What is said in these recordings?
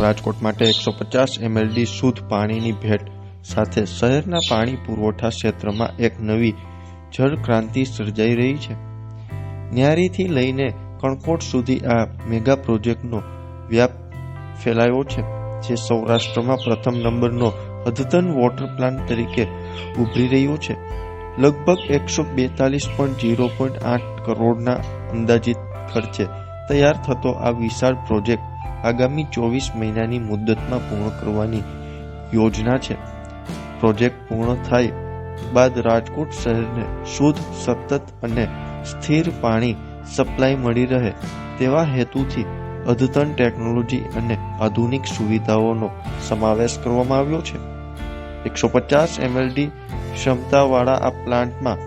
રાજકોટ માટે 150 mld શુદ્ધ પાણીની ભેટ સાથે શહેરના પાણી પુરવઠા ક્ષેત્રમાં એક નવી જળ ક્રાંતિ સર્જાઈ રહી છે। ન્યારીથી લઈને કણકોટ સુધી આ મેગા પ્રોજેક્ટનો વ્યાપ ફેલાયો છે, જે સૌરાષ્ટ્રમાં પ્રથમ નંબરનો અદ્યતન વોટર પ્લાન્ટ તરીકે ઉભરી રહ્યો છે। લગભગ 142.0.8 કરોડના અંદાજિત ખર્ચે તૈયાર થતો આ વિશાળ પ્રોજેક્ટ આગામી 24 મહિનાની મુદ્દતમાં પૂર્ણ કરવાની યોજના છે। પ્રોજેક્ટ પૂર્ણ થાય બાદ રાજકોટ શહેરને શુદ્ધ, સતત અને સ્થિર પાણી સપ્લાય મળી રહે તેવા હેતુથી અદ્યતન ટેકનોલોજી અને આધુનિક સુવિધાઓનો સમાવેશ કરવામાં આવ્યો છે। 150 mld ક્ષમતાવાળા આ પ્લાન્ટમાં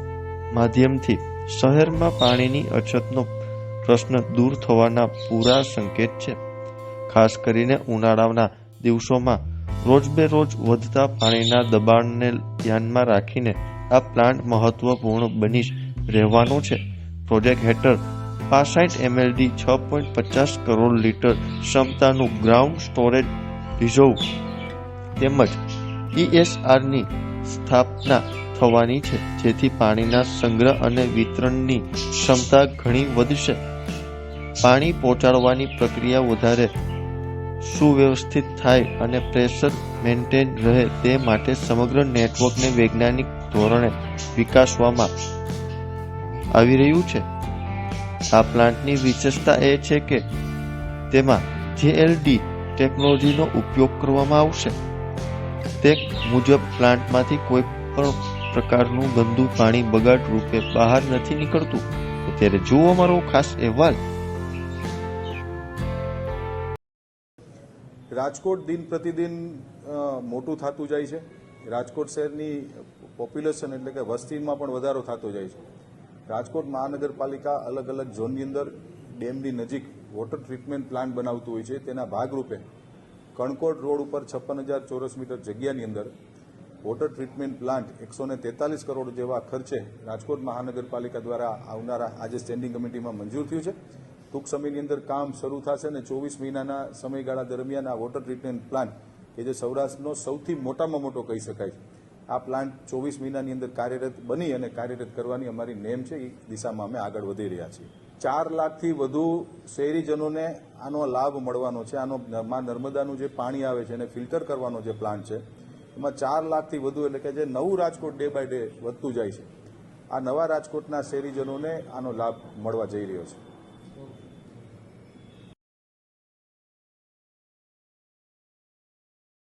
માધ્યમથી શહેરમાં પાણીની અછતનો પ્રશ્ન દૂર થવાના પૂરા સંકેત છે। ખાસ કરીને ઉનાળાના દિવસોમાં રોજબેરોજ વધતા પાણીના દબાણને ધ્યાનમાં રાખીને આ પ્લાન્ટ મહત્વપૂર્ણ બની રહેવાનો છે। પ્રોજેક્ટ હેઠળ 65 mld 6.50 કરોડ લીટર ક્ષમતાનું ગ્રાઉન્ડ સ્ટોરેજ રિઝર્વ તેમજ ESRની સ્થાપના થવાની છે, જેથી પાણીના સંગ્રહ અને વિતરણની ક્ષમતા ઘણી વધશે। પાણી પહોંચાડવાની પ્રક્રિયા વધારે સુવ્યવસ્થિત થાય અને પ્રેશર મેન્ટેન રહે તે માટે સમગ્ર નેટવર્કને વૈજ્ઞાનિક ધોરણે વિકસાવવામાં આવી રહ્યું છે। આ પ્લાન્ટની વિશેષતા એ છે કે તેમાં JLD ટેકનોલોજીનો ઉપયોગ કરવામાં આવશે। તે મુજબ પ્લાન્ટમાંથી કોઈ પણ પ્રકારનું ગંદુ પાણી બગાડ રૂપે બહાર નથી નીકળતું। ત્યારે જુઓ અમારો ખાસ અહેવાલ। રાજકોટ દિન પ્રતિદિન મોટું થતું જાય છે। રાજકોટ શહેરની પોપ્યુલેશન એટલે કે વસ્તીમાં પણ વધારો થતો જાય છે। રાજકોટ મહાનગરપાલિકા અલગ અલગ ઝોનની અંદર ડેમની નજીક વોટર ટ્રીટમેન્ટ પ્લાન્ટ બનાવતું હોય છે। તેના ભાગરૂપે કણકોટ રોડ ઉપર 56,000 ચોરસ મીટર જગ્યાની અંદર વોટર ટ્રીટમેન્ટ પ્લાન્ટ 143 કરોડ જેવા ખર્ચે રાજકોટ મહાનગરપાલિકા દ્વારા આવનારા આજે સ્ટેન્ડિંગ કમિટીમાં મંજૂર થયું છે। ટૂંક સમયની અંદર કામ શરૂ થશે અને 24 મહિનાના સમયગાળા દરમિયાન આ વોટર ટ્રીટમેન્ટ પ્લાન્ટ કે જે સૌરાષ્ટ્રનો સૌથી મોટામાં મોટો કહી શકાય છે, આ પ્લાન્ટ 24 મહિનાની અંદર કાર્યરત બની અને કાર્યરત કરવાની અમારી નેમ છે। એ દિશામાં અમે આગળ વધી રહ્યા છીએ। 4 લાખથી વધુ શહેરીજનોને આનો લાભ મળવાનો છે। આનો નર્મદાનું જે પાણી આવે છે એને ફિલ્ટર કરવાનો જે પ્લાન્ટ છે એમાં 4 લાખથી વધુ એટલે કે જે નવું રાજકોટ ડે બાય ડે વધતું જાય છે, આ નવા રાજકોટના શહેરીજનોને આનો લાભ મળવા જઈ રહ્યો છે।